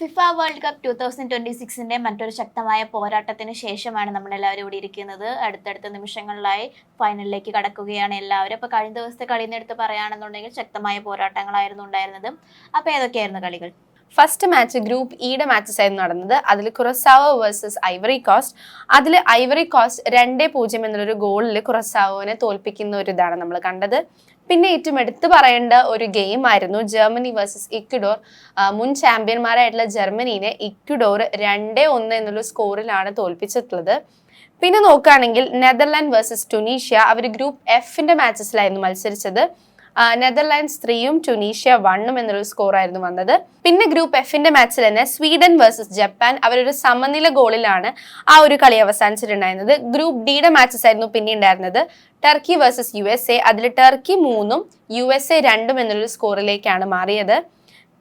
FIFA world cup 2026ന്റെ മറ്റൊരു ശക്തമായ പോരാട്ടത്തിന് ശേഷമാണ് നമ്മളെല്ലാവരും ഇവിടെ ഇരിക്കുന്നത്. അടുത്തടുത്ത നിമിഷങ്ങളിലായി ഫൈനലിലേക്ക് കടക്കുകയാണ് എല്ലാവരും. അപ്പോൾ കഴിഞ്ഞ ദിവസത്തെ കളിയിൽ എടുത്ത് പറയുകയാണെന്നുണ്ടെങ്കിൽ ശക്തമായ പോരാട്ടങ്ങളായിരുന്നു ഉണ്ടായിരുന്നത്. അപ്പോൾ ഏതൊക്കെയായിരുന്നു കളികൾ? ഫസ്റ്റ് മാച്ച് ഗ്രൂപ്പ് ഇയുടെ മാച്ചസ് ആയിരുന്നു നടന്നത്. അതിൽ കുറസാവോ വേഴ്സസ് ഐവറി കോസ്റ്റ്. അതിൽ ഐവറി കോസ്റ്റ് 2-0 എന്നുള്ളൊരു ഗോളിൽ കുറസാവോനെ തോൽപ്പിക്കുന്ന ഒരു ഇതാണ് നമ്മൾ കണ്ടത്. പിന്നെ ഏറ്റവും എടുത്തു പറയേണ്ട ഒരു ഗെയിം ആയിരുന്നു ജർമ്മനി വേഴ്സസ് ഇക്വഡോർ. മുൻ ചാമ്പ്യന്മാരായിട്ടുള്ള ജർമ്മനീനെ ഇക്വഡോർ 2-1 എന്നുള്ള സ്കോറിലാണ് തോൽപ്പിച്ചിട്ടുള്ളത്. പിന്നെ നോക്കുകയാണെങ്കിൽ നെതർലാൻഡ് വേഴ്സസ് ടുണീഷ്യ, അവർ ഗ്രൂപ്പ് എഫിന്റെ മാച്ചസിലായിരുന്നു മത്സരിച്ചത്. നെതർലാൻഡ്സ് 3-ഉം ടുണീഷ്യ 1-ഉം എന്നൊരു സ്കോർ ആയിരുന്നു വന്നത്. പിന്നെ ഗ്രൂപ്പ് എഫിന്റെ മാച്ചിൽ തന്നെ സ്വീഡൻ വേഴ്സസ് ജപ്പാൻ, അവരൊരു സമനില ഗോളിലാണ് ആ ഒരു കളി അവസാനിച്ചിട്ടുണ്ടായിരുന്നത്. ഗ്രൂപ്പ് ഡിയുടെ മാച്ചസ് ആയിരുന്നു പിന്നെ ഉണ്ടായിരുന്നത്. ടർക്കി വേഴ്സസ് USA, അതിൽ ടർക്കി 3-ഉം USA 2-ഉം എന്നൊരു സ്കോറിലേക്കാണ് മാറിയത്.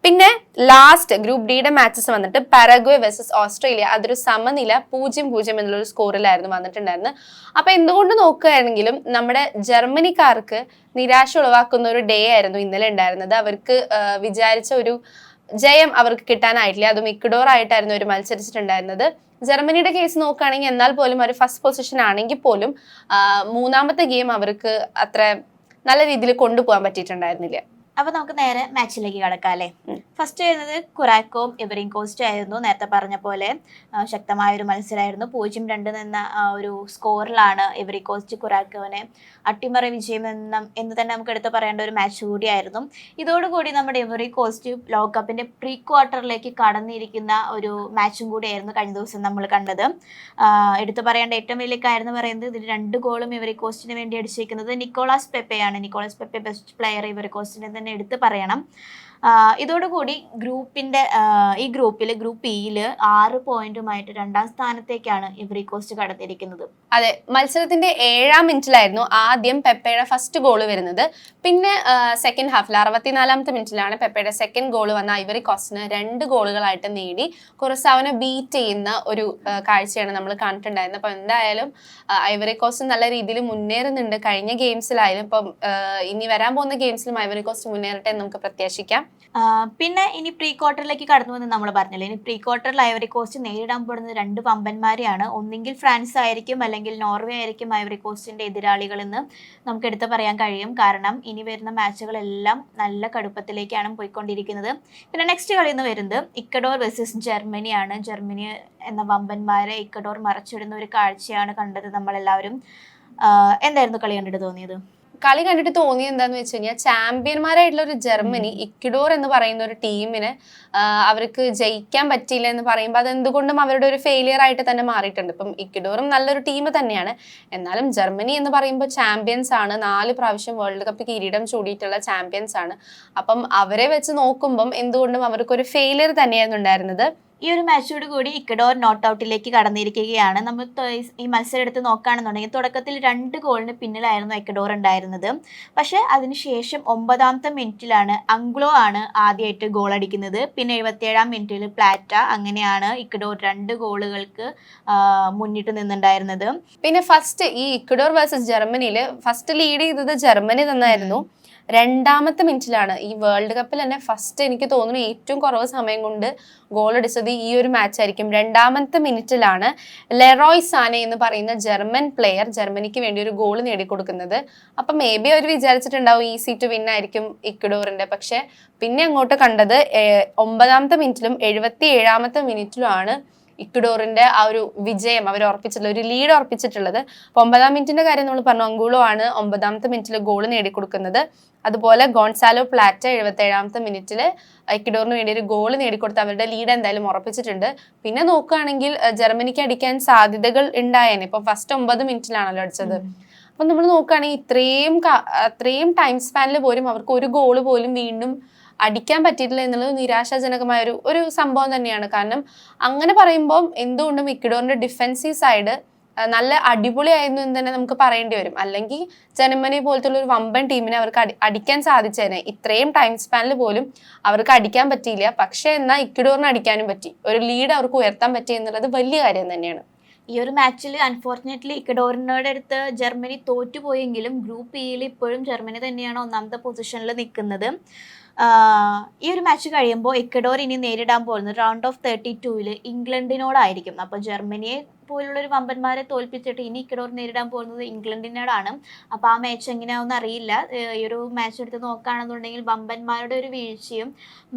പിന്നെ ലാസ്റ്റ് ഗ്രൂപ്പ് ഡിയുടെ മാച്ചസ് വന്നിട്ട് പാരഗ്വേ വേഴ്സസ് ഓസ്ട്രേലിയ, അതൊരു സമനില 0-0 എന്നുള്ളൊരു സ്കോറിലായിരുന്നു വന്നിട്ടുണ്ടായിരുന്നത്. അപ്പൊ എന്തുകൊണ്ട് നോക്കുകയാണെങ്കിലും നമ്മുടെ ജർമ്മനിക്കാർക്ക് നിരാശ ഉളവാക്കുന്ന ഒരു ഡേ ആയിരുന്നു ഇന്നലെ ഉണ്ടായിരുന്നത്. അവർക്ക് വിചാരിച്ച ഒരു ജയം അവർക്ക് കിട്ടാനായിട്ടില്ല. അതും ഇക്വഡോർ ആയിട്ടായിരുന്നു അവർ മത്സരിച്ചിട്ടുണ്ടായിരുന്നത്. ജർമ്മനിയുടെ കേസ് നോക്കുകയാണെങ്കിൽ എന്നാൽ പോലും അവർ ഫസ്റ്റ് പൊസിഷൻ ആണെങ്കിൽ പോലും മൂന്നാമത്തെ ഗെയിം അവർക്ക് അത്ര നല്ല രീതിയിൽ കൊണ്ടുപോകാൻ പറ്റിയിട്ടുണ്ടായിരുന്നില്ല. അപ്പൊ നമുക്ക് നേരെ മാച്ചിലേക്ക് കടക്കാം അല്ലേ. ഫസ്റ്റ് വരുന്നത് കുറാക്കോം ഇവറിംഗ് കോസ്റ്റ് ആയിരുന്നു. നേരത്തെ പറഞ്ഞ പോലെ ശക്തമായ ഒരു മത്സരമായിരുന്നു. 0-2 എന്ന ഒരു സ്കോറിലാണ് ഇവറി കോസ്റ്റ് കുറാക്കോവിനെ അട്ടിമറി വിജയം എന്ന് തന്നെ നമുക്ക് എടുത്ത് പറയേണ്ട ഒരു മാച്ച് കൂടിയായിരുന്നു. ഇതോടുകൂടി നമ്മുടെ ഇവറി കോസ്റ്റ് ലോകകപ്പിന്റെ പ്രീ ക്വാർട്ടറിലേക്ക് കടന്നിരിക്കുന്ന ഒരു മാച്ചും കൂടിയായിരുന്നു കഴിഞ്ഞ ദിവസം നമ്മൾ കണ്ടത്. എടുത്തു പറയേണ്ട ഏറ്റവും വലിയ കാര്യം എന്ന് പറയുന്നത് ഇതിൽ 2 ഗോളും ഇവറി കോസ്റ്റിന് വേണ്ടി അടിച്ചിരിക്കുന്നത് നിക്കോളാസ് പെപ്പയാണ്. നിക്കോളാസ് പെപ്പെ ബെസ്റ്റ് പ്ലെയർ ഇവറി കോസ്റ്റിനെ തന്നെ എടുത്ത് പറയണം. ഇതോടുകൂടി ഈ ഗ്രൂപ്പിൽ ഗ്രൂപ്പ് ഇയിൽ 6 പോയിന്റുമായിട്ട് 2ാം സ്ഥാനത്തേക്കാണ് ഇവറി കോസ്റ്റ് കടന്നിരിക്കുന്നത്. അതെ, മത്സരത്തിന്റെ 7ാം മിനിറ്റിലായിരുന്നു ആദ്യം പെപ്പയുടെ ഫസ്റ്റ് ഗോൾ വരുന്നത്. പിന്നെ സെക്കൻഡ് ഹാഫിൽ 64ാമത്തെ മിനിറ്റിലാണ് പെപ്പയുടെ സെക്കൻഡ് ഗോൾ വന്ന ഐവറി കോസ്റ്റിന് 2 ഗോളുകളായിട്ട് നേടി കുറസാവനെ ബീറ്റ് ചെയ്യുന്ന ഒരു കാഴ്ചയാണ് നമ്മൾ കണ്ടിട്ടുണ്ടായിരുന്നത്. അപ്പൊ എന്തായാലും ഐവറി കോസ്റ്റ് നല്ല രീതിയിൽ മുന്നേറുന്നുണ്ട്. കഴിഞ്ഞ ഗെയിംസിലായാലും ഇപ്പം ഇനി വരാൻ പോകുന്ന ഗെയിംസിലും ഐവറി കോസ്റ്റ് മുന്നേറട്ടെ എന്ന് നമുക്ക് പ്രത്യാശിക്കാം. പിന്നെ ഇനി പ്രീ ക്വാർട്ടറിലേക്ക് കടന്നുവെന്ന് നമ്മൾ പറഞ്ഞില്ലേ. ഇനി പ്രീ ക്വാർട്ടറിൽ ഐവറി കോസ്റ്റ് നേരിടാൻ പോകുന്നത് 2 വമ്പന്മാരെയാണ്. ഒന്നെങ്കിൽ ഫ്രാൻസ് ആയിരിക്കും അല്ലെങ്കിൽ നോർവേ ആയിരിക്കും ഐവറി കോസ്റ്റിന്റെ എതിരാളികളെന്ന് നമുക്ക് എടുത്ത് പറയാൻ കഴിയും. കാരണം ഇനി വരുന്ന മാച്ചുകളെല്ലാം നല്ല കടുപ്പത്തിലേക്കാണ് പോയിക്കൊണ്ടിരിക്കുന്നത്. പിന്നെ നെക്സ്റ്റ് കളി എന്ന് വരുന്നത് ഇക്വഡോർ വേഴ്സസ് ജർമ്മനിയാണ്. ജർമ്മനി എന്ന വമ്പന്മാരെ ഇക്വഡോർ മറച്ചിടുന്ന ഒരു കാഴ്ചയാണ് കണ്ടത് നമ്മളെല്ലാവരും. എന്തായിരുന്നു കളി കണ്ടിട്ട് തോന്നിയത്? കളി കണ്ടിട്ട് തോന്നിയത് എന്താന്ന് വെച്ച് കഴിഞ്ഞാൽ ചാമ്പ്യന്മാരായിട്ടുള്ള ഒരു ജർമ്മനി ഇക്വഡോർ എന്ന് പറയുന്ന ഒരു ടീമിന് അവർക്ക് ജയിക്കാൻ പറ്റിയില്ല എന്ന് പറയുമ്പോൾ അതെന്തുകൊണ്ടും അവരുടെ ഒരു ഫെയിലിയർ ആയിട്ട് തന്നെ മാറിയിട്ടുണ്ട്. ഇപ്പം ഇക്വഡോറും നല്ലൊരു ടീം തന്നെയാണ്. എന്നാലും ജർമ്മനി എന്ന് പറയുമ്പോൾ ചാമ്പ്യൻസ് ആണ്. 4 പ്രാവശ്യം വേൾഡ് കപ്പ് കിരീടം ചൂടിയിട്ടുള്ള ചാമ്പ്യൻസ് ആണ്. അപ്പം അവരെ വെച്ച് നോക്കുമ്പം എന്തുകൊണ്ടും അവർക്കൊരു ഫെയിലിയർ തന്നെയായിരുന്നു ഉണ്ടായിരുന്നത്. ഈ ഒരു മാച്ചോട് കൂടി ഇക്വഡോർ നോട്ട് ഔട്ടിലേക്ക് കടന്നിരിക്കുകയാണ്. നമ്മൾ ഈ മത്സരം എടുത്ത് നോക്കുകയാണെന്നുണ്ടെങ്കിൽ തുടക്കത്തിൽ 2 ഗോളിന് പിന്നിലായിരുന്നു ഇക്വഡോർ ഉണ്ടായിരുന്നത്. പക്ഷെ അതിനുശേഷം 9ാമത്തെ മിനിറ്റിലാണ് അംഗ്ലോ ആണ് ആദ്യമായിട്ട് ഗോൾ അടിക്കുന്നത്. പിന്നെ 77ാം മിനിറ്റിൽ പ്ലാറ്റ. അങ്ങനെയാണ് ഇക്വഡോർ 2 ഗോളുകൾക്ക് മുന്നിട്ട് നിന്നുണ്ടായിരുന്നത്. പിന്നെ ഫസ്റ്റ് ഈ ഇക്വഡോർ വേഴ്സസ് ജർമ്മനിയിൽ ഫസ്റ്റ് ലീഡ് ചെയ്തത് ജർമ്മനി തന്നെയായിരുന്നു. 2ാമത്തെ മിനിറ്റിലാണ് ഈ വേൾഡ് കപ്പിൽ തന്നെ ഫസ്റ്റ് എനിക്ക് തോന്നുന്നു ഏറ്റവും കുറവ് സമയം കൊണ്ട് ഗോൾ അടിച്ചത് ഈ ഒരു മാച്ച് ആയിരിക്കും. 2ാമത്തെ മിനിറ്റിലാണ് ലെറോയ് സാനെ എന്ന് പറയുന്ന ജർമ്മൻ പ്ലെയർ ജർമ്മനിക്ക് വേണ്ടി ഒരു ഗോൾ നേടിക്കൊടുക്കുന്നത്. അപ്പം മേ ബി അവർ വിചാരിച്ചിട്ടുണ്ടാവും ഈസി ടു വിൻ ആയിരിക്കും ഇക്വഡോറിന്റെ. പക്ഷെ പിന്നെ അങ്ങോട്ട് കണ്ടത് 9ാമത്തെ മിനിറ്റിലും 77ാമത്തെ മിനിറ്റിലുമാണ് ഇക്വഡോറിന്റെ ആ ഒരു വിജയം അവർ ഉറപ്പിച്ചിട്ടുള്ള ഒരു ലീഡ് ഉറപ്പിച്ചിട്ടുള്ളത്. 9ാം മിനിറ്റിന്റെ കാര്യം നമ്മൾ പറഞ്ഞു. അംഗുളോ ആണ് 9ാമത്തെ മിനിറ്റിൽ ഗോൾ നേടിക്കൊടുക്കുന്നത്. അതുപോലെ ഗോൺസാലോ പ്ലാറ്റ 77ാമത്തെ മിനിറ്റിൽ ഇക്വഡോറിന് വേണ്ടി ഒരു ഗോൾ നേടിക്കൊടുത്ത് അവരുടെ ലീഡ് എന്തായാലും ഉറപ്പിച്ചിട്ടുണ്ട്. പിന്നെ നോക്കുകയാണെങ്കിൽ ജർമ്മനിക്ക് അടിക്കാൻ സാധ്യതകൾ ഉണ്ടായേനെ. ഇപ്പൊ ഫസ്റ്റ് 9 മിനിറ്റിലാണല്ലോ അടിച്ചത്. അപ്പൊ നമ്മൾ നോക്കുകയാണെങ്കിൽ അത്രയും ടൈം സ്പാനിൽ പോലും അവർക്ക് ഒരു ഗോള് പോലും വീണ്ടും അടിക്കാൻ പറ്റിയിട്ടില്ല എന്നുള്ളത് നിരാശാജനകമായ ഒരു സംഭവം തന്നെയാണ്. കാരണം അങ്ങനെ പറയുമ്പോൾ എന്തുകൊണ്ടും ഇക്വഡോറിന്റെ ഡിഫെൻസീവ് സൈഡ് നല്ല അടിപൊളിയായിരുന്നു എന്ന് തന്നെ നമുക്ക് പറയേണ്ടി വരും. അല്ലെങ്കിൽ ജർമ്മനി പോലത്തെ ഒരു വമ്പൻ ടീമിനെ അവർക്ക് അടിക്കാൻ സാധിച്ചേനെ. ഇത്രയും ടൈം സ്പാനിൽ പോലും അവർക്ക് അടിക്കാൻ പറ്റിയില്ല. പക്ഷെ എന്നാൽ ഇക്വഡോറിന് അടിക്കാനും പറ്റി. ഒരു ലീഡ് അവർക്ക് ഉയർത്താൻ പറ്റി എന്നുള്ളത് വലിയ കാര്യം തന്നെയാണ്. ഈ ഒരു മാച്ചിൽ അൺഫോർച്ചുനേറ്റ്ലി ഇക്വഡോറിനോട് അടുത്ത് ജർമ്മനി തോറ്റുപോയെങ്കിലും ഗ്രൂപ്പ് ഇയിൽ ഇപ്പോഴും ജർമ്മനി തന്നെയാണ് 1ാമത്തെ പൊസിഷനിൽ നിൽക്കുന്നത്. ഈ ഒരു മാച്ച് കഴിയുമ്പോൾ ഇക്വഡോർ ഇനി നേരിടാൻ പോകുന്നത് റൗണ്ട് ഓഫ് 32-ൽ ഇംഗ്ലണ്ടിനോടായിരിക്കും. അപ്പോൾ ജർമ്മനിയെ പോലുള്ളൊരു വമ്പന്മാരെ തോൽപ്പിച്ചിട്ട് ഇനി ഇക്വഡോർ നേരിടാൻ പോകുന്നത് ഇംഗ്ലണ്ടിനോടാണ്. അപ്പോൾ ആ മാച്ച് എങ്ങനെയാവുമെന്ന് അറിയില്ല. ഈ ഒരു മാച്ച് എടുത്ത് നോക്കുകയാണെന്നുണ്ടെങ്കിൽ വമ്പന്മാരുടെ ഒരു വീഴ്ചയും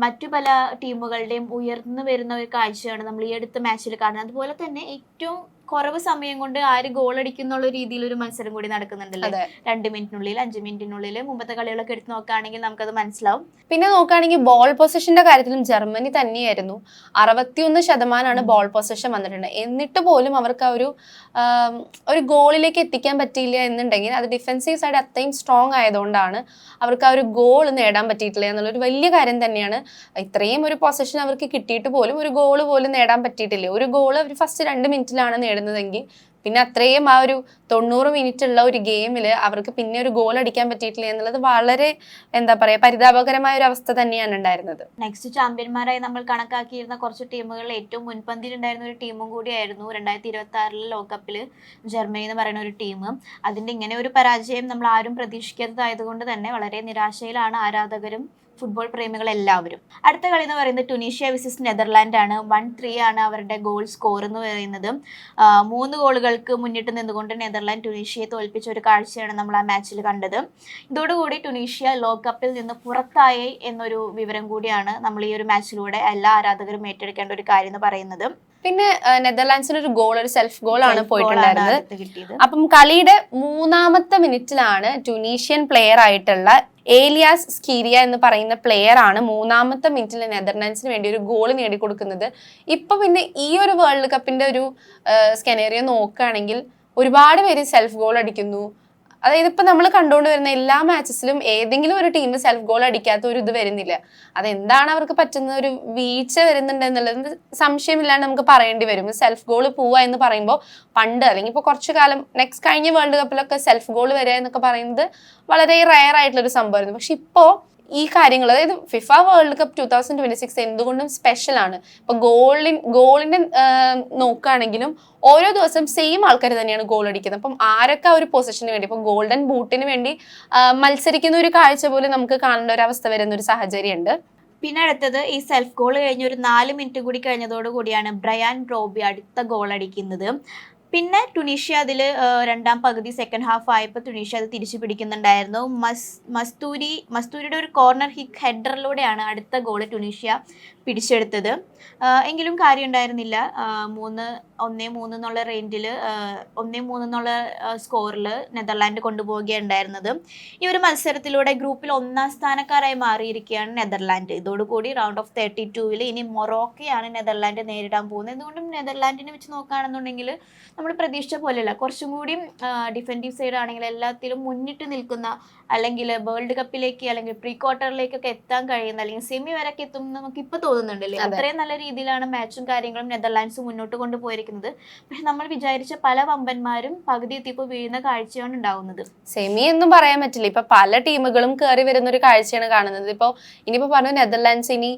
മറ്റു പല ടീമുകളുടെയും ഉയർന്നു വരുന്ന ഒരു കാഴ്ചയാണ് നമ്മൾ ഈ അടുത്ത മാച്ചിൽ കാണുന്നത്. അതുപോലെ തന്നെ ഏറ്റവും കുറവ് സമയം കൊണ്ട് ആര് ഗോൾ അടിക്കുന്നുള്ള രീതിയിൽ ഒരു മത്സരം കൂടി നടക്കുന്നുണ്ടല്ലോ. 2 മിനിറ്റിനുള്ളിൽ 5 മിനിറ്റിനുള്ളിൽ മുമ്പത്തെ കളികളൊക്കെ എടുത്ത് നോക്കുകയാണെങ്കിൽ നമുക്കത് മനസ്സിലാവും. പിന്നെ നോക്കുകയാണെങ്കിൽ ബോൾ പൊസിഷന്റെ കാര്യത്തിലും ജർമ്മനി തന്നെയായിരുന്നു. 61% ബോൾ പൊസിഷൻ വന്നിട്ടുണ്ട്. എന്നിട്ട് പോലും അവർക്ക് ഒരു ഗോളിലേക്ക് എത്തിക്കാൻ പറ്റിയില്ല എന്നുണ്ടെങ്കിൽ അത് ഡിഫെൻസീവ് സൈഡ് അത്രയും സ്ട്രോങ് ആയതുകൊണ്ടാണ് അവർക്ക് ആ ഒരു ഗോൾ നേടാൻ പറ്റിയിട്ടില്ല എന്നുള്ളൊരു വലിയ കാര്യം തന്നെയാണ്. ഇത്രയും ഒരു പൊസിഷൻ അവർക്ക് കിട്ടിയിട്ട് പോലും ഒരു ഗോൾ പോലും നേടാൻ പറ്റിയിട്ടില്ല. ഒരു ഗോൾ അവർ ഫസ്റ്റ് 2 മിനിറ്റിലാണ് നേടുന്നതെങ്കിൽ പിന്നെ അത്രയും ആ ഒരു 90 മിനിറ്റ് ഉള്ള ഒരു ഗെയിമിൽ അവർക്ക് പിന്നെ ഒരു ഗോൾ അടിക്കാൻ പറ്റിയിട്ടില്ല എന്നുള്ളത് വളരെ പരിതാപകരമായ ഒരു അവസ്ഥ തന്നെയാണ് ഉണ്ടായിരുന്നത്. നെക്സ്റ്റ് ചാമ്പ്യന്മാരായി നമ്മൾ കണക്കാക്കിയിരുന്ന കുറച്ച് ടീമുകളിൽ ഏറ്റവും മുൻപന്തിയിലുണ്ടായിരുന്ന ഒരു ടീമും കൂടിയായിരുന്നു 2026 ലോകകപ്പിൽ ജർമ്മനി എന്ന് പറയുന്ന ഒരു ടീം. അതിൻ്റെ ഇങ്ങനെ ഒരു പരാജയം നമ്മൾ ആരും പ്രതീക്ഷിക്കാത്തതായതുകൊണ്ട് തന്നെ വളരെ നിരാശയിലാണ് ആരാധകരും ഫുട്ബോൾ പ്രേമികൾ എല്ലാവരും. അടുത്ത കളി എന്ന് പറയുന്നത് ടുണീഷ്യ വിസസ് നെതർലാൻഡ് ആണ്. 1-3 ആണ് അവരുടെ ഗോൾ സ്കോർ എന്ന് പറയുന്നത്. 3 ഗോളുകൾക്ക് മുന്നിട്ട് നിന്നുകൊണ്ട് നെതർലാൻഡ് ടുണീഷ്യയെ തോൽപ്പിച്ച ഒരു കാഴ്ചയാണ് നമ്മൾ ആ മാച്ചിൽ കണ്ടത്. ഇതോടുകൂടി ടുണീഷ്യ ലോകകപ്പിൽ നിന്ന് പുറത്തായി എന്നൊരു വിവരം കൂടിയാണ് നമ്മൾ ഈ ഒരു മാച്ചിലൂടെ എല്ലാ ആരാധകരും ഏറ്റെടുക്കേണ്ട ഒരു കാര്യം എന്ന് പറയുന്നത്. പിന്നെ നെതർലാൻഡ്സിന് ഒരു സെൽഫ് ഗോൾ ആണ് പോയിട്ടുണ്ടായിരുന്നത്. അപ്പം കളിയുടെ 3-ാമത്തെ മിനിറ്റിലാണ് ടുണീഷ്യൻ പ്ലെയർ ആയിട്ടുള്ള ഏലിയാസ് സ്കീരിയ എന്ന് പറയുന്ന പ്ലെയർ ആണ് 3-ാമത്തെ മിനിറ്റിൽ നെതർലാൻഡ്സിന് വേണ്ടി ഒരു ഗോൾ നേടിക്കൊടുക്കുന്നത്. ഇപ്പൊ പിന്നെ ഈ ഒരു വേൾഡ് കപ്പിന്റെ ഒരു സ്കെനേറിയോ നോക്കുകയാണെങ്കിൽ ഒരുപാട് പേര് സെൽഫ് ഗോൾ അടിക്കുന്നു. അതായത് ഇപ്പൊ നമ്മൾ കണ്ടുകൊണ്ട് വരുന്ന എല്ലാ മാച്ചസിലും ഏതെങ്കിലും ഒരു ടീം സെൽഫ് ഗോൾ അടിക്കാത്ത ഒരു ഇത് വരുന്നില്ല. അതെന്താണ് അവർക്ക് പറ്റുന്ന ഒരു വീഴ്ച വരുന്നുണ്ട് എന്നുള്ളത് സംശയമില്ലാണ്ട് നമുക്ക് പറയേണ്ടി വരും. സെൽഫ് ഗോൾ പോവുക എന്ന് പറയുമ്പോൾ പണ്ട് അല്ലെങ്കിൽ ഇപ്പോൾ കുറച്ചു കാലം കഴിഞ്ഞ വേൾഡ് കപ്പിലൊക്കെ സെൽഫ് ഗോൾ വരിക എന്നൊക്കെ പറയുന്നത് വളരെ റയർ ആയിട്ടുള്ളൊരു സംഭവമായിരുന്നു. പക്ഷെ ഇപ്പോൾ ഈ കാര്യങ്ങൾ, അതായത് ഫിഫ വേൾഡ് കപ്പ് 2026 എന്തുകൊണ്ടും സ്പെഷ്യൽ ആണ്. ഇപ്പൊ ഗോളിന്റെ നോക്കുകയാണെങ്കിലും ഓരോ ദിവസം സെയിം ആൾക്കാർ തന്നെയാണ് ഗോൾ അടിക്കുന്നത്. അപ്പം ആരൊക്കെ ആ ഒരു പൊസിഷന് വേണ്ടി ഇപ്പൊ ഗോൾഡൻ ബൂട്ടിന് വേണ്ടി മത്സരിക്കുന്ന ഒരു കാഴ്ച പോലും നമുക്ക് കാണേണ്ട ഒരു അവസ്ഥ വരുന്ന ഒരു സാഹചര്യം ഉണ്ട്. പിന്നെ അടുത്തത് ഈ സെൽഫ് ഗോൾ കഴിഞ്ഞ് ഒരു 4 മിനിറ്റ് കൂടി കഴിഞ്ഞതോടു കൂടിയാണ് ബ്രയാൻ ബ്രോബി അടുത്ത ഗോൾ അടിക്കുന്നത്. പിന്നെ ടുണീഷ്യ അതിൽ 2ാം പകുതി സെക്കൻഡ് ഹാഫ് ആയപ്പോൾ ടുണീഷ്യ അത് തിരിച്ചു പിടിക്കുന്നുണ്ടായിരുന്നു. മസ്തൂരിയുടെ ഒരു കോർണർ ഹെഡറിലൂടെയാണ് അടുത്ത ഗോള് ടുണീഷ്യ പിടിച്ചെടുത്തത്. എങ്കിലും കാര്യം ഉണ്ടായിരുന്നില്ല. 1-3 എന്നുള്ള റേഞ്ചിൽ 1-3 എന്നുള്ള സ്കോറിൽ നെതർലാൻഡ് കൊണ്ടുപോവുകയുണ്ടായിരുന്നത്. ഈ ഒരു മത്സരത്തിലൂടെ ഗ്രൂപ്പിൽ 1ാം സ്ഥാനക്കാരായി മാറിയിരിക്കുകയാണ് നെതർലാൻഡ്. ഇതോടുകൂടി റൗണ്ട് ഓഫ് 32-ൽ ഇനി മൊറോക്കയാണ് നെതർലാൻഡ് നേരിടാൻ പോകുന്നത്. എന്തുകൊണ്ടും നെതർലാൻഡിനെ വെച്ച് നോക്കുകയാണെന്നുണ്ടെങ്കിൽ നമ്മൾ പ്രതീക്ഷിച്ച പോലെയല്ല, കുറച്ചും കൂടി ഡിഫെൻഡീവ് സൈഡ് ആണെങ്കിൽ എല്ലാത്തിലും മുന്നിട്ട് നിൽക്കുന്ന, അല്ലെങ്കിൽ വേൾഡ് കപ്പിലേക്ക് അല്ലെങ്കിൽ പ്രീ ക്വാർട്ടറിലേക്കൊക്കെ എത്താൻ കഴിയുന്ന, അല്ലെങ്കിൽ സെമി വരെയൊക്കെ എത്തും നമുക്ക് ഇപ്പോൾ തോന്നുന്നുണ്ടല്ലേ. അത്രയും നല്ല രീതിയിലാണ് മാച്ചും കാര്യങ്ങളും നെതർലാൻഡ്സ് മുന്നോട്ട് കൊണ്ടുപോയിരിക്കുന്നത്. പക്ഷെ നമ്മൾ വിചാരിച്ച പല വമ്പന്മാരും പകുതി എത്തിയപ്പോൾ വീഴുന്ന കാഴ്ചയാണ് ഉണ്ടാവുന്നത്. സെമി എന്നും പറയാൻ പറ്റില്ല. ഇപ്പൊ പല ടീമുകളും കയറി വരുന്ന ഒരു കാഴ്ചയാണ് കാണുന്നത്. ഇനിയിപ്പോ പറഞ്ഞു നെതർലാൻഡ്സ് ഇനി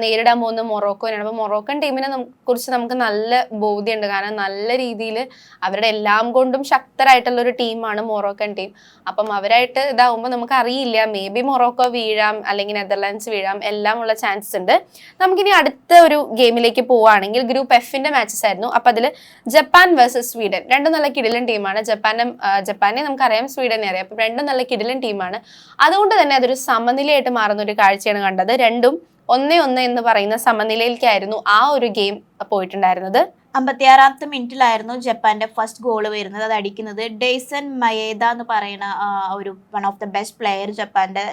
നേരിടാൻ പോകുന്ന മൊറോക്കോനാണ്. അപ്പൊ മൊറോക്കൻ ടീമിനെ കുറിച്ച് നമുക്ക് നല്ല ബോധ്യമുണ്ട്. കാരണം നല്ല രീതിയിൽ അവരുടെ എല്ലാം കൊണ്ടും ശക്തരായിട്ടുള്ള ഒരു ടീമാണ് മൊറോക്കൻ ടീം. അപ്പം അവരായിട്ട് ഇതാവുമ്പോൾ നമുക്ക് അറിയില്ല, മേ ബി മൊറോക്കോ വീഴാം അല്ലെങ്കിൽ നെതർലാൻഡ്സ് വീഴാം, എല്ലാം ഉള്ള ചാൻസസ് ഉണ്ട്. നമുക്കിനി അടുത്ത ഒരു ഗെയിമിലേക്ക് പോവുകയാണെങ്കിൽ ഗ്രൂപ്പ് എഫിന്റെ മാച്ചസ് ആയിരുന്നു. അപ്പൊ അതിൽ ജപ്പാൻ വേഴ്സസ് സ്വീഡൻ, രണ്ടും നല്ല കിടിലൻ ടീമാണ്. ജപ്പാനെ നമുക്കറിയാം, സ്വീഡനെ അറിയാം. അപ്പൊ രണ്ടും നല്ല കിടിലൻ ടീമാണ്. അതുകൊണ്ട് തന്നെ അതൊരു സമനിലയായിട്ട് മാറുന്ന ഒരു കാഴ്ചയാണ് കണ്ടത്. രണ്ടും 1-1 എന്ന് പറയുന്ന സമനിലയിലേക്കായിരുന്നു ആ ഒരു ഗെയിം പോയിട്ടുണ്ടായിരുന്നത്. 56ാമത്തെ മിനിറ്റിലായിരുന്നു ജപ്പാന്റെ ഫസ്റ്റ് ഗോൾ വരുന്നത്. അത് അടിക്കുന്നത് ഡെയ്സൺ മയേദ എന്ന് പറയുന്ന ഒരു one of the best player ജപ്പാന്റെ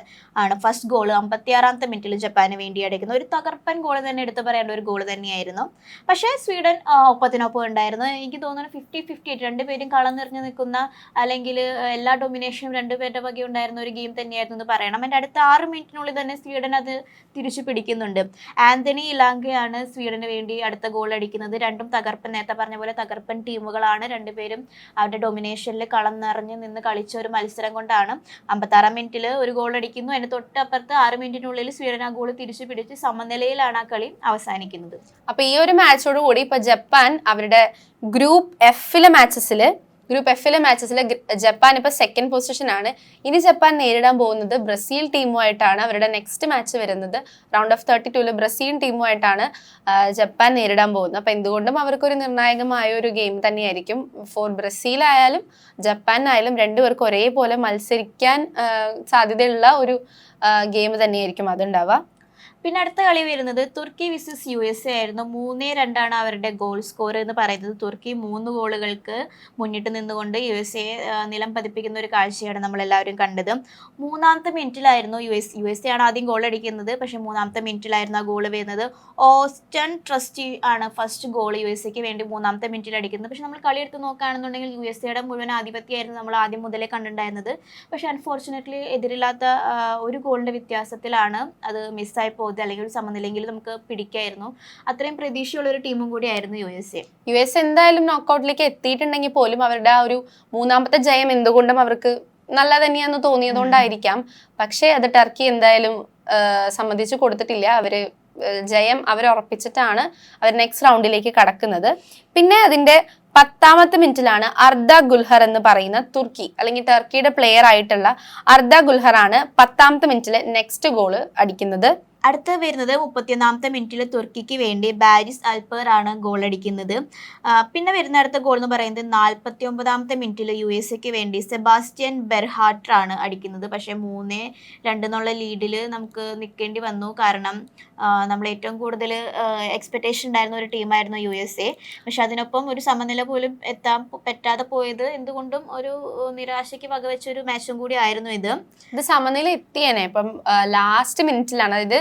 ആണ്. ഫസ്റ്റ് ഗോൾ 56ാമത്തെ മിനിറ്റിൽ ജപ്പാന് വേണ്ടി അടിക്കുന്ന ഒരു തകർപ്പൻ ഗോൾ തന്നെ എടുത്തു പറയേണ്ട ഒരു ഗോൾ തന്നെയായിരുന്നു. പക്ഷേ സ്വീഡൻ ഒപ്പത്തിനൊപ്പം ഉണ്ടായിരുന്നു. എനിക്ക് തോന്നുന്നു 50-50 രണ്ടുപേരും കളം നിറഞ്ഞു നിൽക്കുന്ന, അല്ലെങ്കിൽ എല്ലാ ഡൊമിനേഷനും രണ്ടുപേരുടെ വകെ ഉണ്ടായിരുന്ന ഒരു ഗെയിം തന്നെയായിരുന്നു എന്ന് പറയണം. എൻ്റെ അടുത്ത 6 മിനിറ്റിനുള്ളിൽ തന്നെ സ്വീഡൻ അത് തിരിച്ചു പിടിക്കുന്നുണ്ട്. ആന്റണി ഇലാങ്കയാണ് സ്വീഡന് വേണ്ടി അടുത്ത ഗോൾ അടിക്കുന്നത്. രണ്ടും നേരത്തെ പറഞ്ഞ പോലെ തകർപ്പൻ ടീമുകളാണ്. രണ്ടുപേരും അവരുടെ ഡൊമിനേഷനിൽ കളം നിറഞ്ഞു നിന്ന് കളിച്ച ഒരു മത്സരം കൊണ്ടാണ് 56ാം മിനിറ്റിൽ ഒരു ഗോൾ അടിക്കുന്നു. അതിന് തൊട്ടപ്പുറത്ത് 6 മിനിറ്റിനുള്ളിൽ സ്വീഡൻ ആ ഗോൾ തിരിച്ചു പിടിച്ച് സമനിലയിലാണ് ആ കളി അവസാനിക്കുന്നത്. അപ്പൊ ഈ ഒരു മാച്ചോട് കൂടി ഇപ്പൊ ജപ്പാൻ അവരുടെ ഗ്രൂപ്പ് എഫിലെ മാച്ചസിൽ ഗ്രൂപ്പ് എഫിലെ മാച്ചസിൽ ജപ്പാൻ ഇപ്പൊ സെക്കൻഡ് പൊസിഷൻ ആണ്. ഇനി ജപ്പാൻ നേരിടാൻ പോകുന്നത് ബ്രസീൽ ടീമുമായിട്ടാണ്. അവരുടെ നെക്സ്റ്റ് മാച്ച് വരുന്നത് റൗണ്ട് ഓഫ് 32 ബ്രസീൽ ടീമുമായിട്ടാണ് ജപ്പാൻ നേരിടാൻ പോകുന്നത്. അപ്പൊ എന്തുകൊണ്ടും അവർക്കൊരു നിർണായകമായ ഒരു ഗെയിം തന്നെയായിരിക്കും. ഫോർ ബ്രസീൽ ആയാലും ജപ്പാനായാലും രണ്ടുപേർക്കും ഒരേപോലെ മത്സരിക്കാൻ സാധ്യതയുള്ള ഒരു ഗെയിം തന്നെയായിരിക്കും അതുണ്ടാവുക. പിന്നെ അടുത്ത കളി വരുന്നത് തുർക്കി വിസസ് USA ആയിരുന്നു. 3-2 അവരുടെ ഗോൾ സ്കോർ എന്ന് പറയുന്നത്. തുർക്കി 3 ഗോളുകൾക്ക് മുന്നിട്ട് നിന്നുകൊണ്ട് USA നിലം പതിപ്പിക്കുന്ന ഒരു കാഴ്ചയാണ് നമ്മളെല്ലാവരും കണ്ടത്. 3-ാമത്തെ മിനിറ്റിലായിരുന്നു USA ആണ് ആദ്യം ഗോൾ അടിക്കുന്നത്. പക്ഷേ 3-ാമത്തെ മിനിറ്റിലായിരുന്നു ആ ഗോൾ വരുന്നത്. ഓസ്റ്റൺ ട്രസ്റ്റി ആണ് ഫസ്റ്റ് ഗോൾ USAക്ക് വേണ്ടി 3-ാമത്തെ മിനിറ്റിൽ അടിക്കുന്നത്. പക്ഷെ നമ്മൾ കളി എടുത്ത് നോക്കുകയാണെന്നുണ്ടെങ്കിൽ USAയുടെ മുഴുവൻ ആധിപത്യമായിരുന്നു നമ്മൾ ആദ്യം മുതലേ കണ്ടിട്ടുണ്ടായിരുന്നത്. പക്ഷേ അൺഫോർച്ചുനേറ്റ്ലി എതിരില്ലാത്ത ഒരു ഗോളിൻ്റെ വ്യത്യാസത്തിലാണ് അത് മിസ്സായി പോകുന്നത്. അല്ലെങ്കിൽ ഒരു സമനിലെങ്കിൽ നമുക്ക് പിടിക്കായിരുന്നു. അത്രയും പ്രതീക്ഷയുള്ള ഒരു ടീമും കൂടി ആയിരുന്നു USA എന്തായാലും നോക്കൌട്ടിലേക്ക് എത്തിയിട്ടുണ്ടെങ്കിൽ പോലും അവരുടെ ആ ഒരു 3ാമത്തെ ജയം എന്തുകൊണ്ടും അവർക്ക് നല്ല തന്നെയാന്ന് തോന്നിയതുകൊണ്ടായിരിക്കാം. പക്ഷേ അത് ടർക്കി എന്തായാലും സമ്മതിച്ചു കൊടുത്തിട്ടില്ല. ജയം അവർ ഉറപ്പിച്ചിട്ടാണ് അവർ നെക്സ്റ്റ് റൗണ്ടിലേക്ക് കടക്കുന്നത്. പിന്നെ അതിന്റെ 10ാമത്തെ മിനിറ്റിലാണ് അർദ ഗുൽഹർ എന്ന് പറയുന്ന തുർക്കി അല്ലെങ്കിൽ ടർക്കിയുടെ പ്ലെയർ ആയിട്ടുള്ള അർദ ഗുൽഹർ ആണ് 10ാമത്തെ മിനിറ്റിലെ നെക്സ്റ്റ് ഗോള് അടിക്കുന്നത്. അടുത്ത വരുന്നത് 31ാമത്തെ മിനിറ്റിൽ തുർക്കിക്ക് വേണ്ടി ബാരിസ് അൽപ്പർ ആണ് ഗോൾ അടിക്കുന്നത്. പിന്നെ വരുന്ന അടുത്ത ഗോൾ എന്ന് പറയുന്നത് 49ാമത്തെ മിനിറ്റിൽ USAക്ക് വേണ്ടി സെബാസ്റ്റ്യൻ ബെർഹാർട്ടർ ആണ് അടിക്കുന്നത്. പക്ഷേ 3-2 എന്നുള്ള ലീഡിൽ നമുക്ക് നിൽക്കേണ്ടി വന്നു. കാരണം നമ്മൾ ഏറ്റവും കൂടുതൽ എക്സ്പെക്റ്റേഷൻ ഉണ്ടായിരുന്ന ഒരു ടീമായിരുന്നു USA. പക്ഷെ അതിനൊപ്പം ഒരു സമനില പോലും എത്താൻ പറ്റാതെ പോയത് എന്തുകൊണ്ടും ഒരു നിരാശയ്ക്ക് വകവെച്ചൊരു മാച്ചും കൂടി ആയിരുന്നു ഇത് സമനില എത്തിയേനെ. ഇപ്പം ലാസ്റ്റ് മിനിറ്റിലാണ്, അതായത്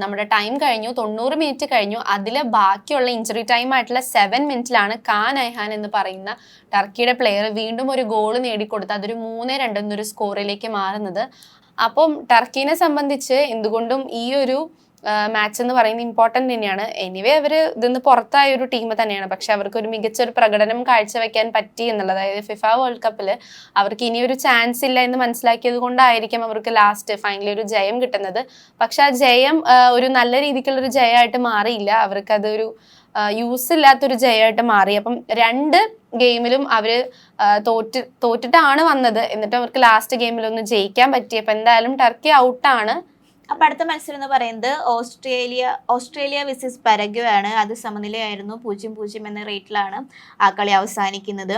നമ്മുടെ ടൈം കഴിഞ്ഞു, 90 മിനിറ്റ് കഴിഞ്ഞു. അതിലെ ബാക്കിയുള്ള ഇഞ്ചുറി ടൈം ആയിട്ടുള്ള 7 മിനിറ്റിലാണ് ഖാൻ ഐഹാൻ എന്ന് പറയുന്ന ടർക്കിയുടെ പ്ലെയർ വീണ്ടും ഒരു ഗോൾ നേടിക്കൊടുത്ത് അതൊരു 3-2 എന്നൊരു സ്കോറിലേക്ക് മാറുന്നത്. അപ്പം ടർക്കിനെ സംബന്ധിച്ച് എന്തുകൊണ്ടും ഈ ഒരു മാച്ച് എന്ന് പറയുന്നത് ഇമ്പോർട്ടൻ്റ് തന്നെയാണ്. എനിവേ അവർ ഇതിന്ന് പുറത്തായ ഒരു ടീം തന്നെയാണ്. പക്ഷെ അവർക്ക് ഒരു മികച്ചൊരു പ്രകടനം കാഴ്ചവെക്കാൻ പറ്റി എന്നുള്ളത്, അതായത് ഫിഫ വേൾഡ് കപ്പിൽ അവർക്ക് ഇനിയൊരു ചാൻസ് ഇല്ല എന്ന് മനസ്സിലാക്കിയത് കൊണ്ടായിരിക്കും അവർക്ക് ലാസ്റ്റ് ഫൈനലി ഒരു ജയം കിട്ടുന്നത്. പക്ഷെ ആ ജയം ഒരു നല്ല രീതിക്കുള്ളൊരു ജയമായിട്ട് മാറിയില്ല. അവർക്ക് അതൊരു യൂസ് ഇല്ലാത്തൊരു ജയമായിട്ട് മാറി. അപ്പം 2 ഗെയിമിലും അവര് തോറ്റിട്ടാണ് വന്നത്. എന്നിട്ട് അവർക്ക് ലാസ്റ്റ് ഗെയിമിലൊന്ന് ജയിക്കാൻ പറ്റി. അപ്പം എന്തായാലും ടർക്കി ഔട്ടാണ്. അപ്പം അടുത്ത മത്സരം എന്ന് പറയുന്നത് ഓസ്ട്രേലിയ വിസസ് പരഗ്വേ ആണ്. അത് സമനിലയായിരുന്നു. 0-0 എന്ന റേറ്റിലാണ് ആ കളി അവസാനിക്കുന്നത്.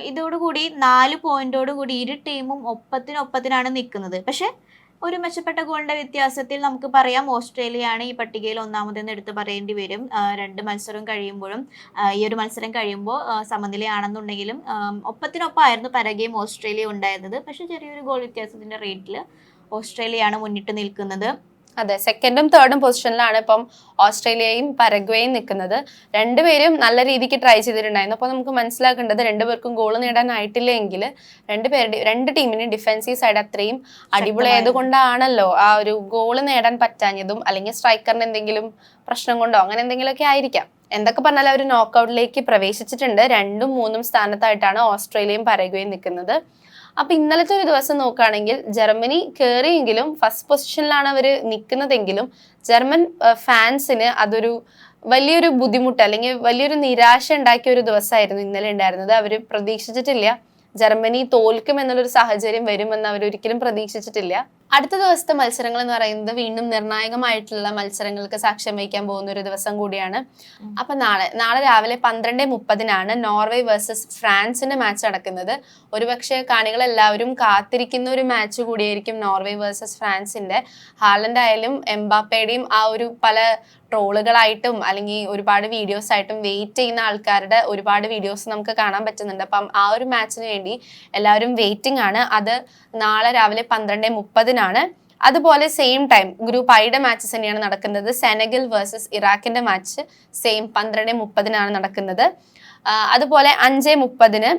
ഇതോടുകൂടി 4 പോയിന്റോടുകൂടി ഇരു ടീമും ഒപ്പത്തിനൊപ്പത്തിനാണ് നിൽക്കുന്നത്. പക്ഷെ ഒരു മെച്ചപ്പെട്ട ഗോളിന്റെ വ്യത്യാസത്തിൽ നമുക്ക് പറയാം ഓസ്ട്രേലിയയാണ് ഈ പട്ടികയിൽ ഒന്നാമതെന്ന് എടുത്ത് പറയേണ്ടി വരും. 2 മത്സരം കഴിയുമ്പോഴും ഈ ഒരു മത്സരം കഴിയുമ്പോൾ സമനിലയാണെന്നുണ്ടെങ്കിലും ഒപ്പത്തിനൊപ്പമായിരുന്നു പരഗ്വേയും ഓസ്ട്രേലിയ ഉണ്ടായിരുന്നത്. പക്ഷെ ചെറിയൊരു ഗോൾ വ്യത്യാസത്തിന്റെ റേറ്റിൽ ഓസ്ട്രേലിയയാണ് മുന്നിട്ട് നിൽക്കുന്നത്. അതെ, 2ും 3ും പൊസിഷനിലാണ് ഇപ്പം ഓസ്ട്രേലിയയും പരഗ്വേയും നിൽക്കുന്നത്. രണ്ടുപേരും നല്ല രീതിക്ക് ട്രൈ ചെയ്തിട്ടുണ്ടായിരുന്നു. അപ്പോൾ നമുക്ക് മനസ്സിലാക്കേണ്ടത് രണ്ടുപേർക്കും ഗോൾ നേടാനായിട്ടില്ല എങ്കിൽ രണ്ട് ടീമിനും ഡിഫൻസീവ് സൈഡ് അത്രയും അടിപൊളിയായത് കൊണ്ടാണല്ലോ ആ ഒരു ഗോൾ നേടാൻ പറ്റാഞ്ഞതും. അല്ലെങ്കിൽ സ്ട്രൈക്കറിന് എന്തെങ്കിലും പ്രശ്നം കൊണ്ടോ അങ്ങനെ എന്തെങ്കിലുമൊക്കെ ആയിരിക്കാം. എന്തൊക്കെ പറഞ്ഞാൽ അവർ നോക്കൌട്ടിലേക്ക് പ്രവേശിച്ചിട്ടുണ്ട്. 2ഉം 3ഉം സ്ഥാനത്തായിട്ടാണ് ഓസ്ട്രേലിയയും പരഗ്വേയും നിൽക്കുന്നത്. അപ്പൊ ഇന്നലത്തെ ഒരു ദിവസം നോക്കുകയാണെങ്കിൽ ജർമ്മനി കയറിയെങ്കിലും ഫസ്റ്റ് പൊസിഷനിലാണ് അവർ നിൽക്കുന്നതെങ്കിലും ജർമ്മൻ ഫാൻസിന് അതൊരു വലിയൊരു ബുദ്ധിമുട്ട് അല്ലെങ്കിൽ വലിയൊരു നിരാശ ഉണ്ടാക്കിയ ഒരു ദിവസമായിരുന്നു ഇന്നലെ ഉണ്ടായിരുന്നത്. അവർ പ്രതീക്ഷിച്ചിട്ടില്ല ജർമ്മനി തോൽക്കും എന്നുള്ളൊരു സാഹചര്യം വരുമെന്ന് അവർ ഒരിക്കലും പ്രതീക്ഷിച്ചിട്ടില്ല. അടുത്ത ദിവസത്തെ മത്സരങ്ങൾ എന്ന് പറയുന്നത് വീണ്ടും നിർണായകമായിട്ടുള്ള മത്സരങ്ങൾക്ക് സാക്ഷ്യം വഹിക്കാൻ പോകുന്ന ഒരു ദിവസം കൂടിയാണ്. അപ്പൊ നാളെ രാവിലെ 12:30 നോർവേ വേഴ്സസ് ഫ്രാൻസിന്റെ മാച്ച് നടക്കുന്നത്. ഒരുപക്ഷെ കാണികളെല്ലാവരും കാത്തിരിക്കുന്ന ഒരു മാച്ച് കൂടിയായിരിക്കും നോർവേ വേഴ്സസ് ഫ്രാൻസിന്റെ. ഹാലൻഡ് ആയാലും എംബാപ്പയുടെയും ആ ഒരു പല ട്രോളുകളായിട്ടും അല്ലെങ്കിൽ ഒരുപാട് വീഡിയോസ് ആയിട്ടും വെയിറ്റ് ചെയ്യുന്ന ആൾക്കാരുടെ ഒരുപാട് വീഡിയോസ് നമുക്ക് കാണാൻ പറ്റുന്നുണ്ട്. അപ്പം ആ ഒരു മാച്ചിന് വേണ്ടി എല്ലാവരും വെയിറ്റിംഗ് ആണ്. അത് നാളെ രാവിലെ 12:30 അതുപോലെ സെയിം ടൈം ഗ്രൂപ്പ് ഐയുടെ മാച്ചസ് തന്നെയാണ് നടക്കുന്നത്. സെനഗൽ വേഴ്സസ് ഇറാഖിന്റെ മാച്ച് സെയിം 12:30 നടക്കുന്നത്. അതുപോലെ 5:30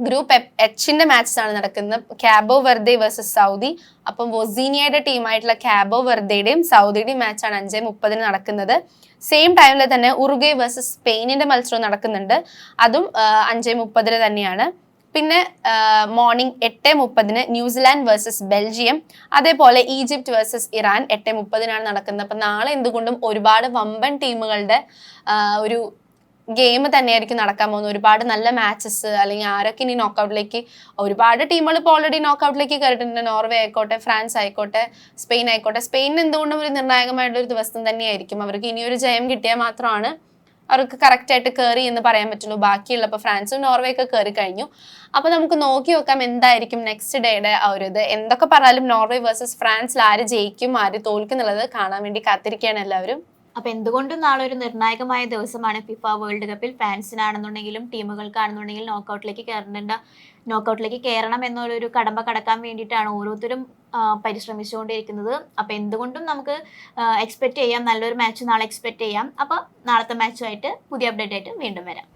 ഗ്രൂപ്പ് എച്ചിന്റെ മാച്ചസ് ആണ് നടക്കുന്നത്. Cabo Verde versus Saudi. അപ്പം വൊസീനിയയുടെ ടീമായിട്ടുള്ള കാബോ വെർദയുടെയും സൗദിയുടെയും മാച്ചാണ് 5:30 നടക്കുന്നത്. സെയിം ടൈമിൽ തന്നെ ഉറുഗ്വേ വേഴ്സസ് സ്പെയിനിന്റെ മത്സരം നടക്കുന്നുണ്ട്. അതും 5:30 തന്നെയാണ്. പിന്നെ മോർണിംഗ് 8:30 ന്യൂസിലാൻഡ് വേഴ്സസ് ബെൽജിയം. അതേപോലെ ഈജിപ്റ്റ് വേഴ്സസ് ഇറാൻ 8:30 നടക്കുന്നത്. അപ്പം നാളെ എന്തുകൊണ്ടും ഒരുപാട് വമ്പൻ ടീമുകളുടെ ഒരു ഗെയിം തന്നെയായിരിക്കും നടക്കാൻ പോകുന്നത്. ഒരുപാട് നല്ല മാച്ചസ്, അല്ലെങ്കിൽ ആരൊക്കെ ഇനി നോക്കൗട്ടിലേക്ക്, ഒരുപാട് ടീമുകൾ ഇപ്പോൾ ഓൾറെഡി നോക്കൗട്ടിലേക്ക് കയറിയിട്ടുണ്ട്. നോർവേ ആയിക്കോട്ടെ, ഫ്രാൻസ് ആയിക്കോട്ടെ, സ്പെയിൻ ആയിക്കോട്ടെ. സ്പെയിനിന് എന്തുകൊണ്ടും ഒരു നിർണായകമായിട്ടുള്ള ഒരു ദിവസം തന്നെയായിരിക്കും. അവർക്ക് ഇനിയൊരു ജയം കിട്ടിയാൽ മാത്രമാണ് അവർക്ക് കറക്റ്റ് ആയിട്ട് കയറി എന്ന് പറയാൻ പറ്റുള്ളൂ. ബാക്കിയുള്ള ഇപ്പോൾ ഫ്രാൻസും നോർവേ ഒക്കെ കയറി കഴിഞ്ഞു. അപ്പോൾ നമുക്ക് നോക്കി വെക്കാം എന്തായിരിക്കും നെക്സ്റ്റ് ഡേയുടെ ആ ഒരു ഇത്. എന്തൊക്കെ പറഞ്ഞാലും നോർവേ വേഴ്സസ് ഫ്രാൻസിൽ ആര് ജയിക്കും ആര് തോൽക്കും എന്നുള്ളത് കാണാൻ വേണ്ടി കാത്തിരിക്കുകയാണ് എല്ലാവരും. അപ്പൊ എന്തുകൊണ്ടും നാളെ ഒരു നിർണായകമായ ദിവസമാണ് ഫിഫ വേൾഡ് കപ്പിൽ. ഫാൻസിനാണെന്നുണ്ടെങ്കിലും ടീമുകൾക്കാണെന്നുണ്ടെങ്കിലും നോക്കൗട്ടിലേക്ക് കയറണം എന്നൊരു കടമ്പ കടക്കാൻ വേണ്ടിയിട്ടാണ് ഓരോരുത്തരും പരിശ്രമിച്ചുകൊണ്ടിരിക്കുന്നത്. അപ്പൊ എന്തുകൊണ്ടും നമുക്ക് എക്സ്പെക്ട് ചെയ്യാം, നല്ലൊരു മാച്ച് നാളെ എക്സ്പെക്ട് ചെയ്യാം. അപ്പൊ നാളത്തെ മാച്ചുമായിട്ട് പുതിയ അപ്ഡേറ്റ് ആയിട്ട് വീണ്ടും വരാം.